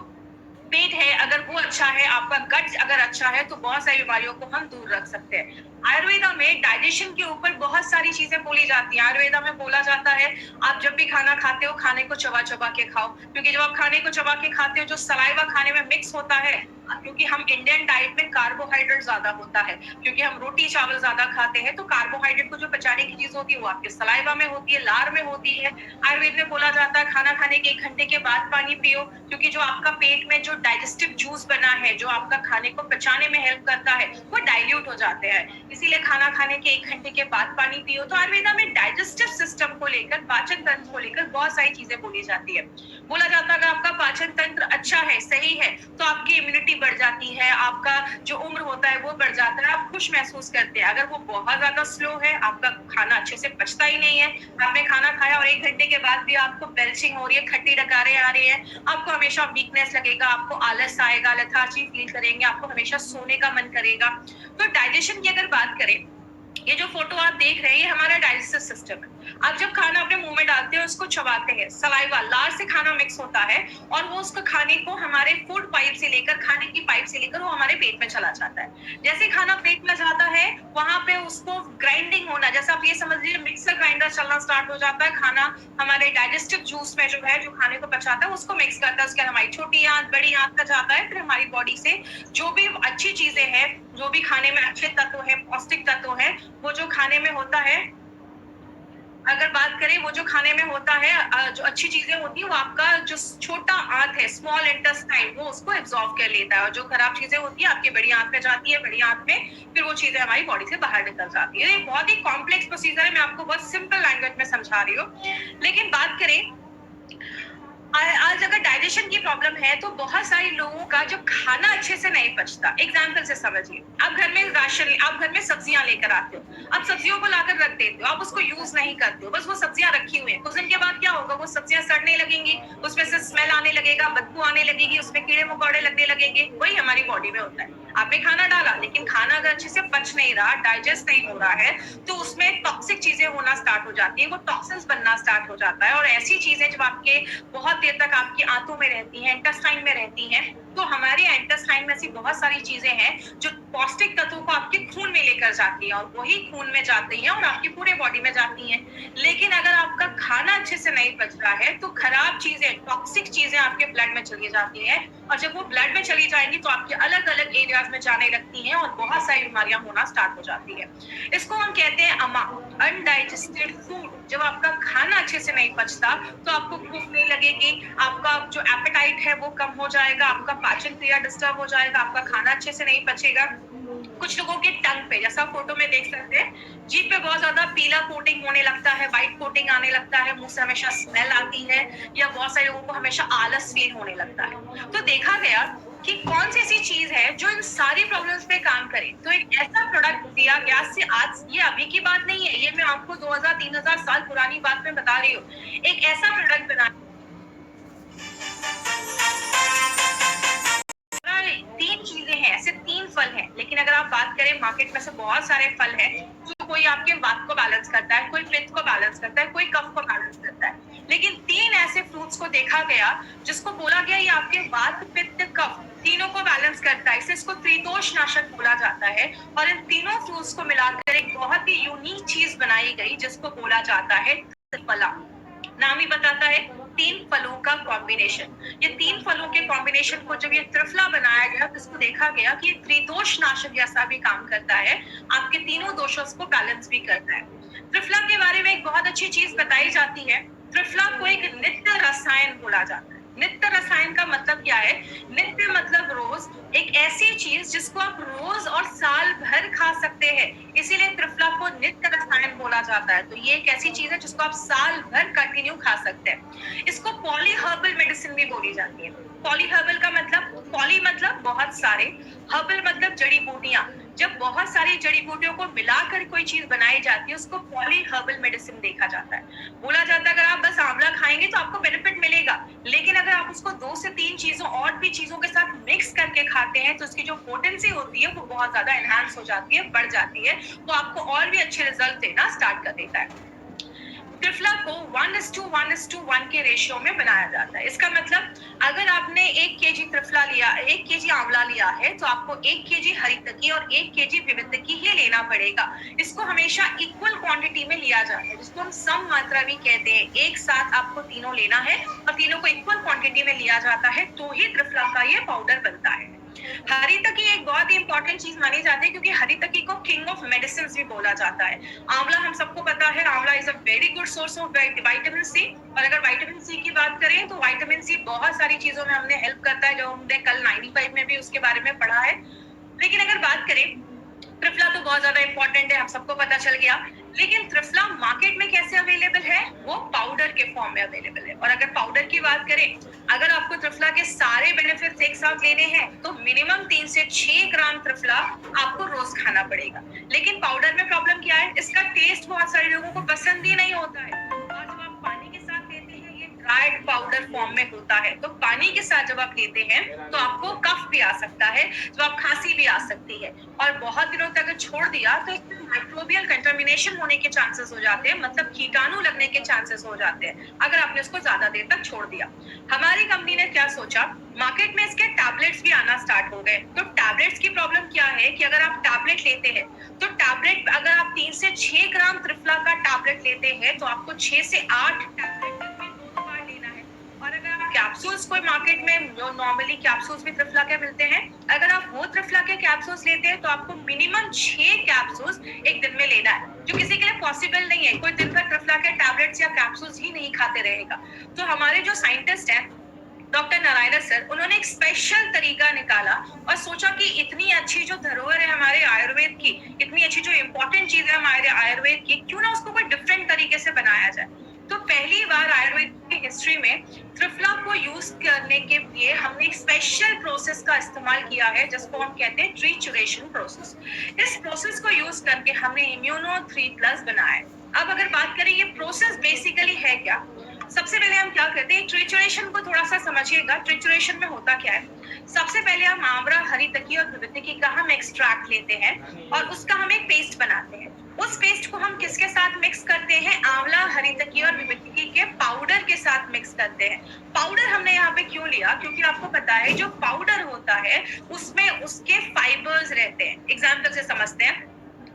पेट है अगर वो अच्छा है, आपका गट अगर अच्छा है, तो बहुत सारी बीमारियों को हम दूर रख सकते हैं। आयुर्वेदा में डाइजेशन के ऊपर बहुत सारी चीजें बोली जाती हैं। आयुर्वेदा में बोला जाता है, आप जब भी खाना खाते हो, खाने को चबा चबा के खाओ, क्योंकि जब आप खाने को चबा के खाते हो, जो सलाइवा खाने में मिक्स होता है, क्योंकि हम इंडियन डाइट में कार्बोहाइड्रेट ज्यादा होता है, क्योंकि हम रोटी चावल ज्यादा खाते हैं, तो कार्बोहाइड्रेट को जो पचाने की चीज होती है वो आपके सलाइवा में होती है, लार में होती है। आयुर्वेद में बोला जाता है खाना खाने के 1 घंटे के बाद पानी पियो, क्योंकि जो आपका पेट में जो डाइजेस्टिव जूस बना है, जो आपका खाने को पचाने में हेल्प करता है, वो डाइल्यूट हो जाते हैं, इसीलिए खाना खाने के 1 घंटे के बाद पानी पियो। तो आयुर्वेदा में डाइजेस्टिव सिस्टम को लेकर, पाचन तंत्र को लेकर बहुत सारी चीजें बोली जाती है। बोला जाता है अगर आपका पाचन तंत्र अच्छा है, सही है, तो आपकी इम्यूनिटी बढ़ जाती है, आपका जो उम्र होता है वो बढ़ जाता है, आप खुश महसूस करते हैं। अगर वो बहुत ज्यादा स्लो है, आपका खाना अच्छे से पचता ही नहीं है, आपने खाना खाया और 1 घंटे के बाद भी आपको बेल्चिंग हो रही है, खट्टी डकारें आ रही है, आपको हमेशा वीकनेस लगेगा, आपको आलस आएगा, लेथार्जी फील करेंगे, आपको हमेशा सोने का मन करेगा। तो डाइजेशन की अगर बात करें, ये जो फोटो आप देख रहे हैं, ये हमारा डाइजेस्टिव सिस्टम है। आप जब खाना अपने मुंह में डालते हैं, उसको चबाते हैं, सलाइवा, लार से खाना मिक्स होता है और वो उसको खाने को हमारे फूड पाइप से लेकर, खाने की पाइप से लेकर वो हमारे पेट में चला जाता है। जैसे खाना पेट में जाता है, वहां पे उसको ग्राइंडिंग होना, जैसे आप ये समझ लीजिए मिक्सर ग्राइंडर चलना स्टार्ट हो जाता है। खाना हमारे डाइजेस्टिव जूस में जो है, जो खाने को पचाता है, उसको मिक्स करता है, उसके बाद हमारी छोटी आंत, बड़ी आंत तक जाता है, फिर हमारी बॉडी से जो भी अच्छी चीजें हैं, जो भी खाने में अच्छे तत्व है, पौष्टिक तत्व है, वो जो खाने में होता है, अगर बात करें वो जो खाने में होता है, जो अच्छी चीजें होती है, वो आपका जो छोटा आंत है, स्मॉल इंटेस्टाइन, वो उसको एब्जॉर्ब कर लेता है, और जो खराब चीजें होती है आपकी बड़ी आंत में जाती है, बड़ी आंत में फिर वो चीजें हमारी बॉडी से बाहर निकल जाती है। ये बहुत ही कॉम्प्लेक्स प्रोसीजर है, मैं आपको बहुत सिंपल लैंग्वेज में समझा रही हूँ। लेकिन बात करें, आज अगर डाइजेशन की प्रॉब्लम है, तो बहुत सारे लोगों का जब खाना अच्छे से नहीं पचता, एग्जाम्पल से समझिए, आप घर में राशन, आप घर में सब्जियां लेकर आते हो, आप सब्जियों को लाकर रख देते हो, आप उसको यूज नहीं करते हो, बस वो सब्जियां रखी हुई हैं। कुछ दिन के बाद क्या होगा, वो सब्जियां सड़ने लगेंगी, उसमें से स्मेल आने लगेगा, बदबू आने लगेगी, उसमें कीड़े मकोड़े लगने लगेंगे। वही हमारी बॉडी में होता है। आपने खाना डाला, लेकिन खाना अगर अच्छे से पच नहीं रहा, डाइजेस्ट नहीं हो रहा है, तो उसमें टॉक्सिक चीजें होना स्टार्ट हो जाती है, वो टॉक्सिन्स बनना स्टार्ट हो जाता है। और ऐसी चीजें जब आपके बहुत देर तक आपकी आंतों में रहती हैं, इंटेस्टाइन में रहती हैं, तो हमारे इंटेस्टाइन में ऐसी बहुत सारी चीजें हैं जो पौष्टिक तत्वों को आपके खून में लेकर जाती हैं और वही खून में जाती हैं और आपकी पूरे बॉडी में जाती हैं। लेकिन अगर आपका खाना अच्छे से नहीं पच रहा है तो खराब चीजें, टॉक्सिक चीजें आपके ब्लड में चली जाती हैं और जब वो ब्लड में चली जाएंगी तो आपके अलग अलग एरियाज में जाने लगती हैं और बहुत सारी बीमारियां होना स्टार्ट हो जाती है। इसको हम कहते हैं अमा, अनडाइजेस्टेड फूड। जब आपका खाना अच्छे से नहीं पचता तो आपको भूख नहीं लगेगी, आपका जो एपेटाइट है वो कम हो जाएगा, आपका पाचन क्रिया डिस्टर्ब हो जाएगा, आपका खाना अच्छे से नहीं पचेगा। कुछ लोगों के टंग पे, जैसा फोटो में देख सकते हैं, जीभ पे बहुत ज्यादा पीला कोटिंग होने लगता है, व्हाइट कोटिंग आने लगता है, मुंह से हमेशा स्मेल आती है, या बहुत सारे लोगों को हमेशा आलस फील होने लगता है। तो देखा गया कि कौन सी ऐसी चीज है जो इन सारी प्रॉब्लम्स पे काम करे। तो एक ऐसा प्रोडक्ट दिया गया, से आज ये अभी की बात नहीं है, ये मैं आपको 2000-3000 साल पुरानी बात में बता रही हूँ। एक ऐसा प्रोडक्ट बना, तीन चीजें हैं, ऐसे तीन फल हैं, लेकिन अगर आप बात करें मार्केट में से बहुत सारे फल हैं जो कोई आपके वात को बैलेंस करता है, कोई पित्त को बैलेंस करता है, कोई कफ को बैलेंस करता है, लेकिन तीन ऐसे फ्रूट्स को देखा गया जिसको बोला गया ये आपके वात, पित्त, कफ तीनों को बैलेंस करता है। इसको त्रिदोष नाशक बोला जाता है और इन तीनों फ्रूट्स को मिलाकर एक बहुत ही यूनिक चीज बनाई गई जिसको बोला जाता है त्रिफला। नाम ही बताता है, तीन फलों का कॉम्बिनेशन। ये तीन फलों के कॉम्बिनेशन को जब ये त्रिफला बनाया गया तो इसको देखा गया कि ये त्रिदोष नाशक जैसा भी काम करता है, आपके तीनों दोषों को बैलेंस भी करता है। त्रिफला के बारे में एक बहुत अच्छी चीज बताई जाती है, त्रिफला को एक नित्य रसायन बोला जाता है। नित्य रसायन का मतलब क्या है? नित्य मतलब रोज, एक ऐसी चीज जिसको आप रोज और साल भर खा सकते हैं, इसीलिए त्रिफला को नित्य रसायन बोला जाता है। तो ये एक ऐसी चीज है जिसको आप साल भर कंटिन्यू खा सकते हैं। इसको पॉलीहर्बल मेडिसिन भी बोली जाती है। पॉलीहर्बल का मतलब, पॉली मतलब बहुत सारे, हर्बल मतलब जड़ी बूटियां। जब बहुत सारी जड़ी बूटियों को मिलाकर कोई चीज बनाई जाती है उसको पॉलीहर्बल मेडिसिन देखा जाता है। बोला जाता है अगर आप बस आंवला खाएंगे तो आपको बेनिफिट मिलेगा, लेकिन अगर आप उसको 2 से 3 चीजों और भी चीजों के साथ मिक्स करके खाते हैं तो उसकी जो पोटेंसी होती है वो बहुत ज्यादा एनहांस हो जाती है, बढ़ जाती है, तो आपको और भी अच्छे रिजल्ट देना स्टार्ट कर देता है। त्रिफला को 1:1:1 के रेशियो में बनाया जाता है। इसका मतलब अगर आपने 1 केजी त्रिफला लिया, 1 केजी आंवला लिया है तो आपको 1 केजी हरितकी और 1 केजी विविधकी ही लेना पड़ेगा। इसको हमेशा इक्वल क्वांटिटी में लिया जाता है, जिसको हम सम मात्रा भी कहते हैं। एक साथ आपको तीनों लेना है और तीनों को इक्वल क्वांटिटी में लिया जाता है तो ही त्रिफला का ये पाउडर बनता है। हरितकी एक बहुत ही इंपॉर्टेंट चीज मानी जाती है क्योंकि हरितकी को किंग ऑफ मेडिसिन भी बोला जाता है। आंवला हम सबको पता है, amla is a very good source of vitamin C, और अगर विटामिन सी की बात करें तो विटामिन सी बहुत सारी चीजों में हमने हेल्प करता है, जो हमने कल 95 में भी उसके बारे में पढ़ा है। लेकिन अगर बात करें, त्रिफला तो बहुत ज्यादा इंपॉर्टेंट है, हम सबको पता चल गया, लेकिन त्रिफला मार्केट में कैसे अवेलेबल है? वो पाउडर के फॉर्म में अवेलेबल है। और अगर पाउडर की बात करें, अगर आपको त्रिफला के सारे बेनिफिट्स एक साथ लेने हैं तो मिनिमम 3 से 6 ग्राम त्रिफला आपको रोज खाना पड़ेगा। लेकिन पाउडर में प्रॉब्लम क्या है? इसका टेस्ट बहुत सारे लोगों को पसंद ही नहीं होता है, और जब आप पानी के साथ लेते हैं ये ड्राइड पाउडर फॉर्म में होता है, तो पानी के साथ जब आप लेते हैं तो आपको कफ भी आ सकता है, तो आप खांसी भी आ सकती है, और बहुत दिनों तक छोड़ दिया तो इसमें माइक्रोबियल कंटामिनेशन होने के चांसेस हो जाते हैं, मतलब कीटाणु लगने के चांसेस हो जाते हैं अगर आपने इसको ज्यादा देर तक छोड़ दिया। हमारी कंपनी ने क्या सोचा, मार्केट में इसके टैबलेट्स भी आना स्टार्ट हो गए। तो टैबलेट्स की प्रॉब्लम क्या है कि अगर आप टैबलेट लेते हैं तो टैबलेट, अगर आप 3 से 6 ग्राम त्रिफला का टैबलेट लेते हैं तो आपको 6 से 8 टैबलेट लेना है। और अगर आप कैप्सूल्स, कोई मार्केट में जो नॉर्मली कैप्सूल्स भी त्रिफला के मिलते हैं, अगर आप वो त्रिफला के कैप्सूल्स लेते हैं तो आपको मिनिमम 6 कैप्सूल्स एक दिन में लेना है, जो किसी के लिए पॉसिबल नहीं है। कोई दिन भर त्रिफला के टैबलेट्स या कैप्सूल्स ही नहीं खाते रहेगा। तो हमारे जो साइंटिस्ट हैं डॉक्टर नारायण सर, उन्होंने एक स्पेशल तरीका निकाला और सोचा कि इतनी अच्छी जो धरोहर है हमारे आयुर्वेद की, इतनी अच्छी जो इम्पोर्टेंट चीज है हमारे आयुर्वेद की, क्यों ना उसको कोई डिफरेंट तरीके से बनाया जाए। तो पहली बार आयुर्वेद की हिस्ट्री में त्रिफला को यूज करने के लिए हमने एक स्पेशल प्रोसेस का इस्तेमाल किया है, जिसको हम कहते हैं ट्रिचुरेशन प्रोसेस। इस प्रोसेस को यूज करके हमने इम्यूनो 3+ बनाया। अब अगर बात करें ये प्रोसेस बेसिकली है क्या, सबसे पहले हम क्या करते हैं, ट्रिचुरेशन को थोड़ा सा समझिएगा। ट्रिचुरेशन में होता क्या है, सबसे पहले हम आंवला, हरितकी और विविधकी का हम एक्सट्रैक्ट लेते हैं और उसका हम एक पेस्ट बनाते हैं। उस पेस्ट को हम किसके साथ मिक्स करते हैं? आंवला, हरी तकिया और विभिन्न के पाउडर के साथ मिक्स करते हैं। पाउडर हमने यहाँ पे क्यों लिया? क्योंकि आपको पता है जो पाउडर होता है उसमें उसके फाइबर्स रहते हैं। एग्जाम्पल से समझते हैं,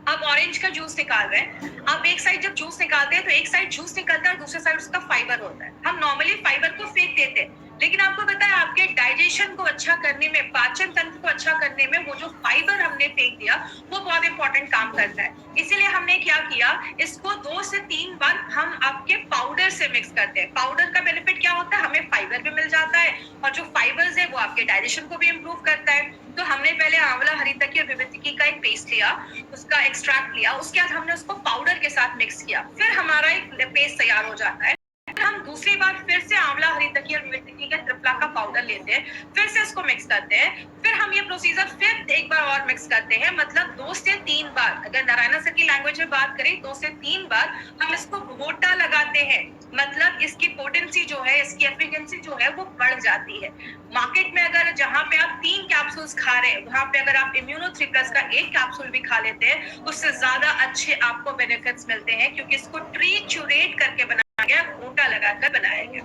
आप ऑरेंज का जूस निकाल रहे हैं, आप एक साइड जब जूस निकालते हैं तो एक साइड जूस निकलता है और दूसरे साइड उसका फाइबर होता है। हम नॉर्मली फाइबर को फेंक देते हैं, लेकिन आपको पता है आपके डाइजेशन को अच्छा करने में, पाचन तंत्र को अच्छा करने में वो जो फाइबर हमने फेंक दिया वो बहुत इंपॉर्टेंट काम करता है। इसीलिए हमने क्या किया, इसको 2 से 3 बार हम आपके पाउडर से मिक्स करते हैं। पाउडर का बेनिफिट क्या होता है? हमें फाइबर भी मिल जाता है और जो फाइबर्स है वो आपके डाइजेशन को भी इम्प्रूव करता है। तो हमने पहले आंवला, हरी तकिया, विभिन्न का एक पेस्ट लिया, उसका एक्सट्रैक्ट लिया, उसके बाद हमने उसको पाउडर के साथ मिक्स किया, फिर हमारा एक पेस्ट तैयार हो जाता है। हम दूसरी बार फिर से आंवला, हरी तकिया और विभिन्न का त्रिफला का पाउडर लेते हैं, फिर से इसको मिक्स करते हैं, फिर हम ये प्रोसीजर फिर एक बार और मिक्स करते हैं। मतलब 2 से 3 बार, अगर नारायणा सर की लैंग्वेज में बात करें 2 से 3 बार हम इसको घोटा लगाते हैं। मतलब इसकी पोटेंसी जो है, इसकी एफिशिएंसी जो है वो बढ़ जाती है। मार्केट में अगर जहां पे आप 3 कैप्सूल्स खा रहे हैं, वहां पे अगर आप इम्यूनो 3+ का 1 कैप्सूल भी खा लेते हैं, उससे ज्यादा अच्छे आपको बेनिफिट्स मिलते हैं, क्योंकि इसको ट्रीचुरेट करके बनाया गया, घोटा लगाकर बनाया गया।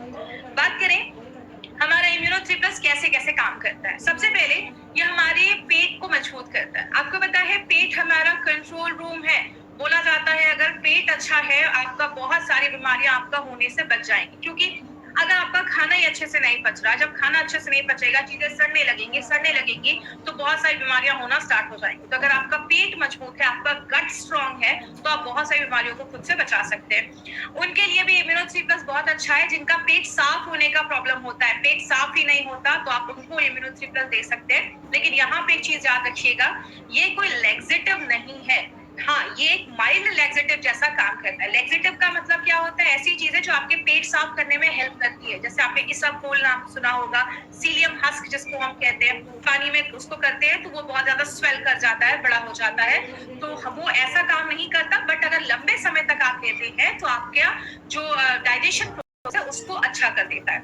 बात करें हमारा इम्यूनो 3+ कैसे कैसे काम करता है। सबसे पहले ये हमारे पेट को मजबूत करता है। आपको पता है पेट हमारा कंट्रोल रूम है। बोला जाता है अगर पेट अच्छा है, आपका बहुत सारी बीमारियां आपका होने से बच जाएंगी, क्योंकि अगर आपका खाना ही अच्छे से नहीं पच रहा, जब खाना अच्छे से नहीं पचेगा, चीजें सड़ने लगेंगी तो बहुत सारी बीमारियां होना स्टार्ट हो जाएंगी। तो अगर आपका पेट मजबूत है, आपका गट स्ट्रांग है, तो आप बहुत सारी बीमारियों को खुद से बचा सकते हैं। उनके लिए भी इम्यूनो 3+ बहुत अच्छा है। जिनका पेट साफ होने का प्रॉब्लम होता है, पेट साफ ही नहीं होता, तो आप उनको इम्यूनो 3+ दे सकते हैं। लेकिन यहाँ पे एक चीज याद रखिएगा, ये कोई लैक्सेटिव नहीं है। हाँ, ये एक माइल्ड लैक्सेटिव जैसा काम करता है। लैक्सेटिव का मतलब क्या होता है? ऐसी चीजें जो आपके पेट साफ करने में हेल्प करती है। जैसे आपने इसबगोल नाम सुना होगा, सीलियम हस्क जिसको हम कहते हैं, पानी में उसको करते हैं तो वो बहुत ज्यादा स्वेल कर जाता है, बड़ा हो जाता है, तो वो ऐसा काम नहीं करता। बट अगर लंबे समय तक आप लेते हैं तो आपका जो डाइजेशन प्रोसेस है उसको अच्छा कर देता है।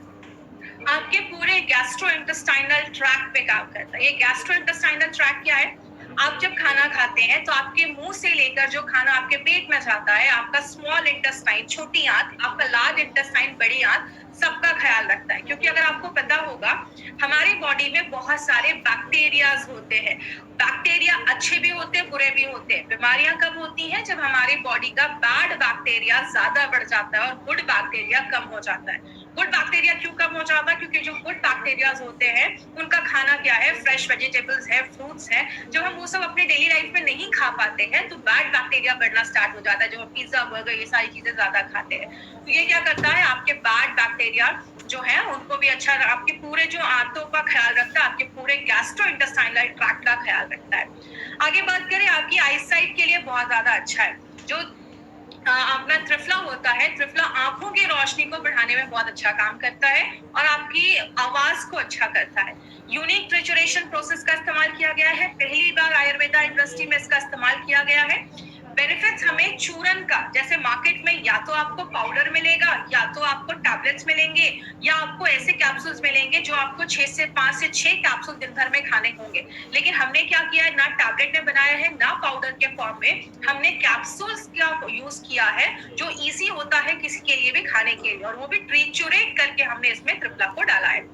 आपके पूरे गैस्ट्रोइंटेस्टाइनल ट्रैक्ट पे काम करता है। ये गैस्ट्रोइंटेस्टाइनल ट्रैक्ट क्या है? आप जब खाना खाते हैं तो आपके मुंह से लेकर जो खाना आपके पेट में जाता है, आपका स्मॉल इंटेस्टाइन, छोटी आंत, आपका लार्ज इंटेस्टाइन, बड़ी आंत, सबका ख्याल रखता है। क्योंकि अगर आपको पता होगा हमारी बॉडी में बहुत सारे बैक्टीरियाज होते हैं। बैक्टीरिया अच्छे भी होते हैं, बुरे भी होते हैं। बीमारियां कब होती हैं? जब हमारी बॉडी का बैड बैक्टीरिया ज्यादा बढ़ जाता है और गुड बैक्टीरिया कम हो जाता है। गुड बैक्टीरिया क्यों कम हो जाता है? क्योंकि जो गुड बैक्टीरियाज होते हैं उनका खाना क्या है? फ्रेश वेजिटेबल्स है, फ्रूट्स है। जब हम वो सब अपने डेली लाइफ में नहीं खा पाते हैं तो बैड बैक्टीरिया बढ़ना स्टार्ट हो जाता है। जो पिज्जा, बर्गर, ये सारी चीजें ज्यादा खाते हैं, तो ये क्या करता है? आपके बैड बैक्टीरिया जो है उनको भी अच्छा, आपके पूरे जो आंतों का ख्याल रखता है, आपके पूरे गैस्ट्रोइंटेस्टाइनल ट्रैक्ट का ख्याल रखता है। आगे बात करें, आपकी आईसाइट के लिए बहुत ज्यादा अच्छा है। जो अपना त्रिफला होता है, त्रिफला आंखों की रोशनी को बढ़ाने में बहुत अच्छा काम करता है और आपकी आवाज को अच्छा करता है। यूनिक ट्रिचुरेशन प्रोसेस का इस्तेमाल किया गया है, पहली बार आयुर्वेदा इंडस्ट्री में इसका इस्तेमाल किया गया है। बेनिफिट्स हमें चूरन का, जैसे मार्केट में या तो आपको पाउडर मिलेगा या तो आपको टैबलेट्स मिलेंगे या आपको ऐसे कैप्सूल्स मिलेंगे जो आपको 5 से 6 कैप्सूल दिन भर में खाने होंगे। लेकिन हमने क्या किया है, ना टैबलेट में बनाया है ना पाउडर के फॉर्म में, हमने कैप्सूल्स का यूज किया है जो इजी होता है किसी के लिए भी खाने के लिए, और वो भी ट्रीचुरेट करके हमने इसमें त्रिफला को डाला है।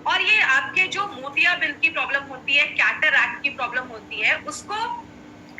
और ये आपके जो मोतियाबिंद की प्रॉब्लम होती है, कैटरैक्ट की प्रॉब्लम होती है, उसको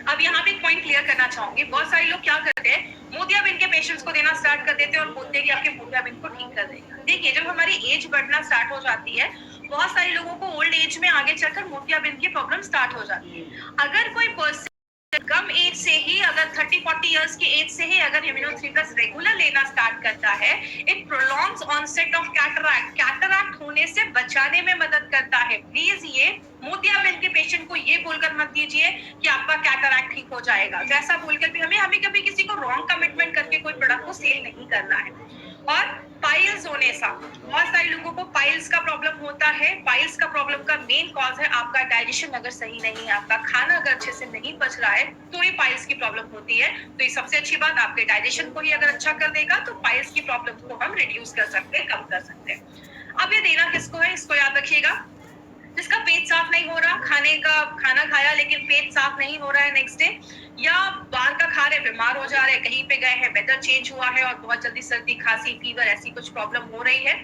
अब यहाँ पे एक पॉइंट क्लियर करना चाहूंगी। बहुत सारे लोग क्या करते हैं, मोतियाबिंद के पेशेंट्स को देना स्टार्ट कर देते हैं और बोलते हैं कि आपके मोतियाबिंद को ठीक कर देगा। देखिए, जब हमारी एज बढ़ना स्टार्ट हो जाती है, बहुत सारे लोगों को ओल्ड एज में आगे चलकर मोतियाबिंद की प्रॉब्लम स्टार्ट हो जाती है। अगर कोई पर्सन कम एज से ही, अगर 30-40 इयर्स की एज से ही अगर इम्यूनो 3+ रेगुलर लेना स्टार्ट करता है, it prolongs onset of cataract, cataract होने से बचाने में मदद करता है। प्लीज ये मोतियाबिंद के पेशेंट को ये बोलकर मत दीजिए कि आपका कैटरैक्ट ठीक हो जाएगा। तो ऐसा बोलकर भी हमें कभी किसी को रॉन्ग कमिटमेंट करके कोई प्रोडक्ट को सेल नहीं करना है। और पाइल्स होने से, बहुत सारे लोगों को पाइल्स का प्रॉब्लम होता है। पाइल्स का प्रॉब्लम का मेन कॉज है आपका डाइजेशन अगर सही नहीं है, आपका खाना अगर अच्छे से नहीं पच रहा है, तो ये पाइल्स की प्रॉब्लम होती है। तो ये सबसे अच्छी बात, आपके डाइजेशन को ही अगर अच्छा कर देगा तो पाइल्स की प्रॉब्लम को हम रिड्यूस कर सकते हैं, कम कर सकते हैं। अब ये देना किसको है, इसको याद रखिएगा, जिसका पेट साफ नहीं हो रहा, खाना खाया लेकिन पेट साफ नहीं हो रहा है नेक्स्ट डे, या बाहर का खा रहे, बीमार हो जा रहे, कहीं पे गए हैं, वेदर चेंज हुआ है और बहुत जल्दी सर्दी, खांसी, फीवर ऐसी कुछ प्रॉब्लम हो रही है।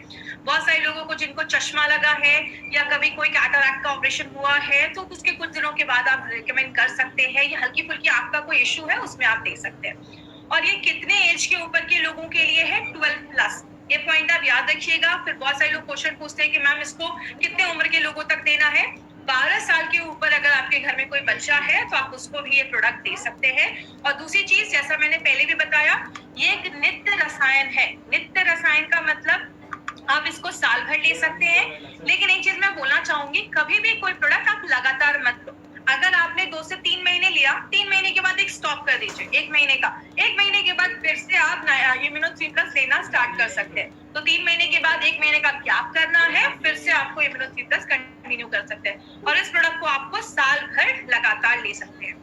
बहुत सारे लोगों को जिनको चश्मा लगा है या कभी कोई कैटरैक्ट का ऑपरेशन हुआ है, तो उसके कुछ दिनों के बाद आप रिकमेंड कर सकते हैं, या हल्की फुल्की आंख का कोई इश्यू है उसमें आप दे सकते हैं। और ये कितने एज के ऊपर के लोगों के लिए है? 12+। ये पॉइंट आप याद रखिएगा। फिर बहुत सारे लोग क्वेश्चन पूछते हैं कि मैम इसको कितने उम्र के लोगों तक देना है? 12 साल के ऊपर अगर आपके घर में कोई बच्चा है तो आप उसको भी ये प्रोडक्ट दे सकते हैं। और दूसरी चीज, जैसा मैंने पहले भी बताया, ये एक नित्य रसायन है। नित्य रसायन का मतलब आप इसको साल भर ले सकते हैं। लेकिन एक चीज मैं बोलना चाहूंगी, कभी भी कोई प्रोडक्ट आप लगातार मत लो। अगर आपने 2 से 3 महीने लिया, 3 महीने के बाद एक स्टॉप कर दीजिए, 1 महीने का। 1 महीने के बाद फिर से आप इम्यूनो 3+ लेना स्टार्ट कर सकते हैं। तो 3 महीने के बाद 1 महीने का गैप करना है, फिर से आपको इम्यूनो 3+ कंटिन्यू कर सकते हैं। और इस प्रोडक्ट को आपको साल भर लगातार ले सकते हैं।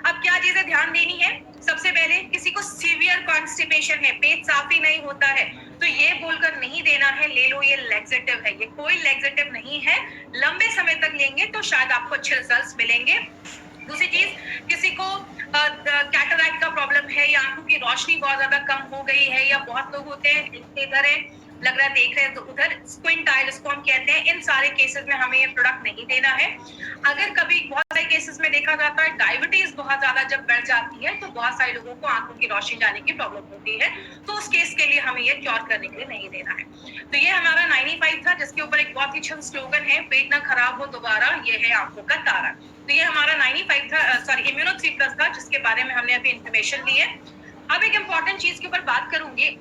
अब क्या चीजें ध्यान देनी है? सबसे पहले, किसी को सीवियर कॉन्स्टिपेशन है, पेट साफ ही नहीं होता है, तो ये बोलकर नहीं देना है ले लो ये लैक्सेटिव है। ये कोई लैक्सेटिव नहीं है। लंबे समय तक लेंगे तो शायद आपको अच्छे रिजल्ट्स मिलेंगे। दूसरी चीज, किसी को कैटरैक्ट का प्रॉब्लम है या आंखों की रोशनी बहुत ज्यादा कम हो गई है, या बहुत लोग होते हैं इधर है लग रहा है देख रहे हैं तो उधर स्क्विंट आई जिसको हम कहते हैं, इन सारे केसेस में हमें ये प्रोडक्ट नहीं देना है। अगर कभी बहुत सारे केसेस में देखा जाता है डायबिटीज बहुत ज्यादा जब बढ़ जाती है तो बहुत सारे लोगों को आंखों की रोशनी जाने की प्रॉब्लम होती है, तो उस केस के लिए हमें ये क्योर करने के लिए नहीं देना है। तो ये हमारा 95 था, जिसके ऊपर एक बहुत ही अच्छा स्लोगन है, पेट ना खराब हो दोबारा, ये है आंखों का तारा। तो ये हमारा 95 था, सॉरी इम्यूनो 3+ था, जिसके बारे में हमने अभी इंफॉर्मेशन ली है। अब एक इम्पॉर्टेंट चीज के ऊपर बात करूंगी।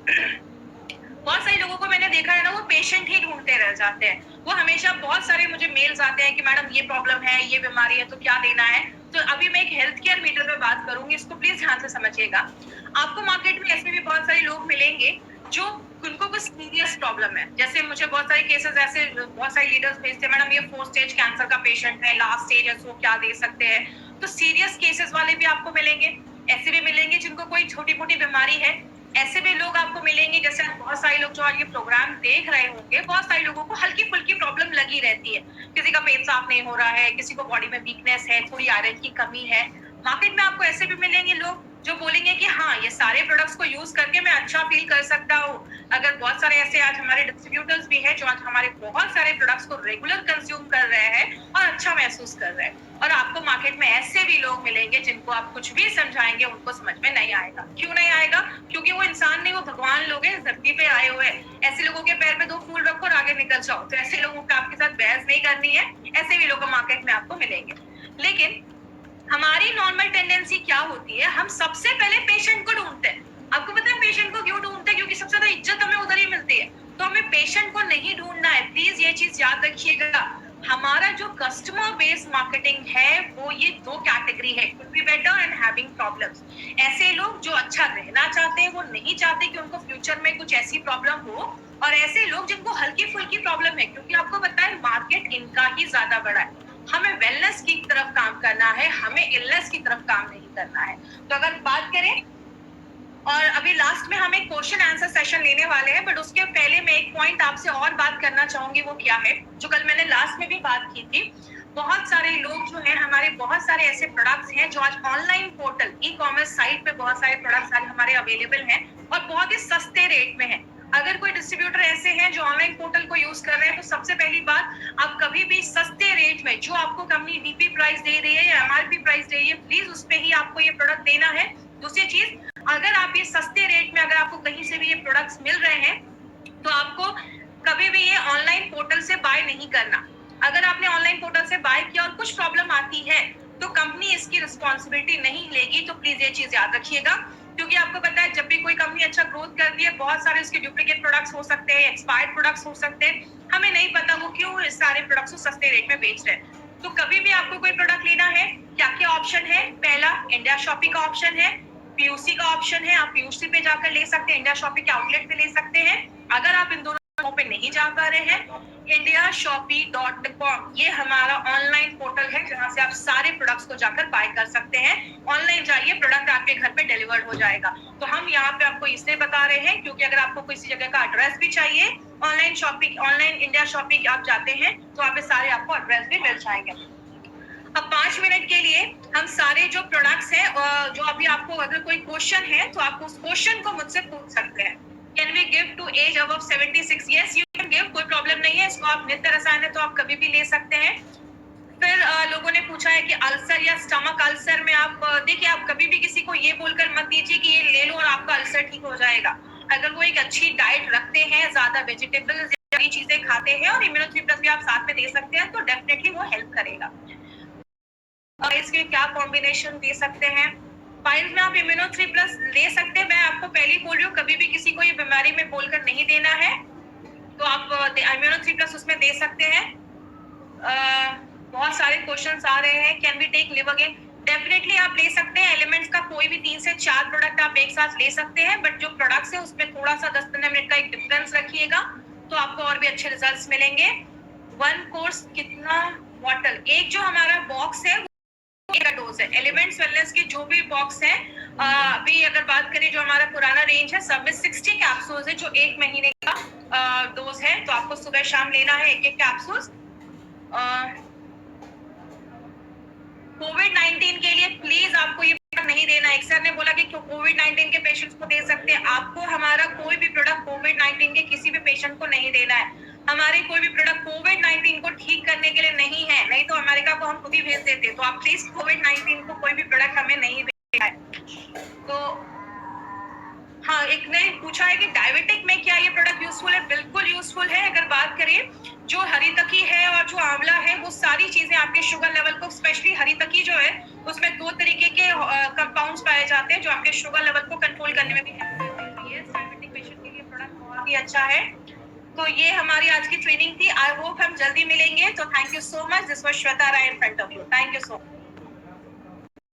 बहुत सारे लोगों को मैंने देखा है ना, वो पेशेंट ही ढूंढते रह जाते हैं। वो हमेशा बहुत सारे मुझे मेल्स आते हैं कि मैडम ये प्रॉब्लम है, ये बीमारी है, तो क्या देना है। तो अभी मैं एक हेल्थ केयर मीटर पे बात करूंगी, इसको प्लीज ध्यान से समझिएगा। आपको मार्केट में ऐसे भी बहुत सारे लोग मिलेंगे जो उनको कुछ सीरियस प्रॉब्लम है। जैसे मुझे बहुत सारे केसेस ऐसे बहुत सारे लीडर्स भेजते हैं, मैडम ये 4 स्टेज कैंसर का पेशेंट है, लास्ट स्टेज है, तो क्या दे सकते हैं। तो सीरियस केसेस वाले भी आपको मिलेंगे, ऐसे भी मिलेंगे जिनको कोई छोटी मोटी बीमारी है, ऐसे भी लोग आपको मिलेंगे। जैसे बहुत सारे लोग जो आज ये प्रोग्राम देख रहे होंगे, बहुत सारे लोगों को हल्की फुल्की प्रॉब्लम लगी रहती है। किसी का पेट साफ नहीं हो रहा है, किसी को बॉडी में वीकनेस है, थोड़ी आयरन की कमी है। मार्केट में आपको ऐसे भी मिलेंगे लोग जो बोलेंगे कि हाँ ये सारे प्रोडक्ट्स को यूज करके मैं अच्छा फील कर सकता हूँ। अगर बहुत सारे ऐसे आज हमारे डिस्ट्रीब्यूटर्स भी हैं जो आज हमारे बहुत सारे प्रोडक्ट्स को रेगुलर कंज्यूम कर रहे हैं और अच्छा महसूस कर रहे हैं। और आपको मार्केट में ऐसे भी लोग मिलेंगे जिनको आप कुछ भी समझाएंगे उनको समझ में नहीं आएगा। क्यों नहीं आएगा? क्योंकि वो इंसान नहीं, वो भगवान लोग हैं, धरती पे आए हुए हैं। ऐसे लोगों के पैर पे 2 फूल रखो और आगे निकल जाओ। तो ऐसे लोगों को आपके साथ बहस नहीं करनी है। ऐसे भी लोग मार्केट में आपको मिलेंगे। लेकिन हमारी नॉर्मल टेंडेंसी क्या होती है, हम सबसे पहले पेशेंट को ढूंढते हैं। आपको पता है पेशेंट को क्यों ढूंढते हैं? क्योंकि सबसे ज्यादा इज्जत हमें उधर ही मिलती है। तो हमें पेशेंट को नहीं ढूंढना है, प्लीज ये चीज याद रखिएगा। हमारा जो कस्टमर बेस्ड मार्केटिंग है वो ये 2 कैटेगरी है, could be better and having problems. ऐसे लोग जो अच्छा रहना चाहते हैं, वो नहीं चाहते कि उनको फ्यूचर में कुछ ऐसी प्रॉब्लम हो, और ऐसे लोग जिनको हल्की फुल्की प्रॉब्लम है, क्योंकि आपको पता है मार्केट इनका ही ज्यादा बड़ा है। हमें वेलनेस की तरफ काम करना है, हमें इलनेस की तरफ काम नहीं करना है। तो अगर बात करें, और अभी लास्ट में हम एक क्वेश्चन आंसर सेशन लेने वाले हैं, बट उसके पहले मैं एक पॉइंट आपसे और बात करना चाहूंगी। वो क्या है, जो कल मैंने लास्ट में भी बात की थी। बहुत सारे लोग जो हैं, हमारे बहुत सारे ऐसे प्रोडक्ट्स हैं जो आज ऑनलाइन पोर्टल ई-कॉमर्स साइट पे बहुत सारे प्रोडक्ट्स आज हमारे अवेलेबल हैं और बहुत ही सस्ते रेट में है। अगर कोई डिस्ट्रीब्यूटर ऐसे हैं जो ऑनलाइन पोर्टल को यूज कर रहे हैं, तो सबसे पहली बात, आप कभी भी सस्ते रेट में, जो आपको कंपनी डीपी प्राइस दे रही है या एमआरपी प्राइस दे रही है, प्लीज उस पे ही आपको ये प्रोडक्ट देना है। दूसरी चीज, अगर आप ये सस्ते रेट में अगर आपको कहीं से भी ये प्रोडक्ट्स मिल रहे हैं, तो आपको कभी भी ये ऑनलाइन पोर्टल से बाय नहीं करना। अगर आपने ऑनलाइन पोर्टल से बाय किया और कुछ प्रॉब्लम आती है तो कंपनी इसकी रिस्पॉन्सिबिलिटी नहीं लेगी। तो प्लीज ये चीज याद रखिएगा, क्योंकि आपको पता है जब भी कोई कंपनी अच्छा ग्रोथ करती है, बहुत सारे उसके डुप्लीकेट प्रोडक्ट्स हो सकते हैं, एक्सपायर्ड प्रोडक्ट्स हो सकते हैं। हमें नहीं पता वो क्यों इस सारे प्रोडक्ट्स को सस्ते रेट में बेच रहे हैं। तो कभी भी आपको कोई प्रोडक्ट लेना है, क्या क्या ऑप्शन है? पहला, इंडिया शॉपी का ऑप्शन है, पीयूसी का ऑप्शन है। आप पीयूसी पे जाकर ले सकते हैं, इंडिया शॉपी के आउटलेट पे ले सकते हैं। अगर आप इन दोनों जगहों पे नहीं जा पा रहे हैं, indiashopee.com ये हमारा ऑनलाइन पोर्टल है जहां से आप सारे प्रोडक्ट्स को जाकर बाय कर सकते हैं। ऑनलाइन जाइए, प्रोडक्ट आपके घर पे डिलीवर्ड हो जाएगा। तो हम यहाँ पे आपको इसलिए बता रहे हैं क्योंकि अगर आपको किसी जगह का एड्रेस भी चाहिए, ऑनलाइन इंडिया शॉपिंग आप जाते हैं तो वहाँ पे सारे आपको एड्रेस भी मिल जाएंगे। अब 5 मिनट के लिए हम सारे जो प्रोडक्ट्स हैं, जो अभी आपको अगर कोई क्वेश्चन है तो आप उस क्वेश्चन को मुझसे पूछ सकते हैं। Can we give to age above 76? Yes, you can give, कोई प्रॉब्लम नहीं है। इसको आप नित्य रसायन है तो आप कभी भी ले सकते हैं। फिर लोगों ने पूछा है कि अल्सर या स्टमक अल्सर में आप देखिए, आप कभी भी किसी को ये बोलकर मत दीजिए कि ये ले लो और आपका अल्सर ठीक हो जाएगा। अगर वो एक अच्छी डाइट रखते हैं, ज्यादा वेजिटेबल्स या चीजें खाते हैं और इम्यूनो3+ भी आप साथ में दे सकते हैं तो डेफिनेटली वो हेल्प करेगा। इसके क्या कॉम्बिनेशन दे सकते हैं? फाइल्स में आप इम्यूनो3+ ले सकते हैं। मैं आपको पहले ही बोल रही हूँ, कभी भी किसी को ये बीमारी में बोलकर नहीं देना है, तो आप इम्यूनो3+ उसमें दे सकते हैं। बहुत सारे क्वेश्चंस आ रहे हैं, can we take live again? Definitely आप ले सकते हैं। एलिमेंट्स का कोई भी 3 से 4 प्रोडक्ट आप एक साथ ले सकते हैं, बट जो प्रोडक्ट्स है उसमें थोड़ा सा 10-15 मिनट का एक डिफरेंस रखिएगा तो आपको और भी अच्छे रिजल्ट्स मिलेंगे। 1 कोर्स कितना बॉटल? एक जो हमारा बॉक्स है का डोज है। एलिमेंट्स वेलनेस के जो भी बॉक्स है, अभी अगर बात करें जो हमारा पुराना रेंज है, सब में 60 कैप्सूल्स है जो 1 महीने का डोज है, तो आपको सुबह शाम लेना है 1-1 कैप्सूल्स। कोविड-19 के लिए प्लीज आपको ये नहीं देना। एक सर ने बोला कि कोविड-19 के पेशेंट्स को दे सकते हैं, आपको हमारा कोई भी प्रोडक्ट कोविड-19 के किसी भी पेशेंट को नहीं देना है। हमारे कोई भी प्रोडक्ट कोविड-19 को ठीक करने के लिए नहीं है, नहीं तो अमेरिका को हम खुद ही भेज देते। तो आप प्लीज कोविड-19 को कोई भी प्रोडक्ट हमें नहीं देना है। तो हाँ, एक ने पूछा है कि डायबिटिक में क्या ये प्रोडक्ट यूजफुल है? बिल्कुल यूजफुल है। अगर बात करें जो हरीतकी है और जो आंवला है, वो सारी चीजें आपके शुगर लेवल को, स्पेशली हरीतकी जो है उसमें 2 तरीके के कंपाउंड्स पाए जाते हैं जो आपके शुगर लेवल को कंट्रोल करने में भी हेल्प करती है। डायबिटिक पेशेंट के लिए प्रोडक्ट बहुत ही अच्छा है। तो ये हमारी आज की ट्रेनिंग थी। आई होप हम जल्दी मिलेंगे। तो thank you so much. This was Shweta Rai in front of you. Thank you so much.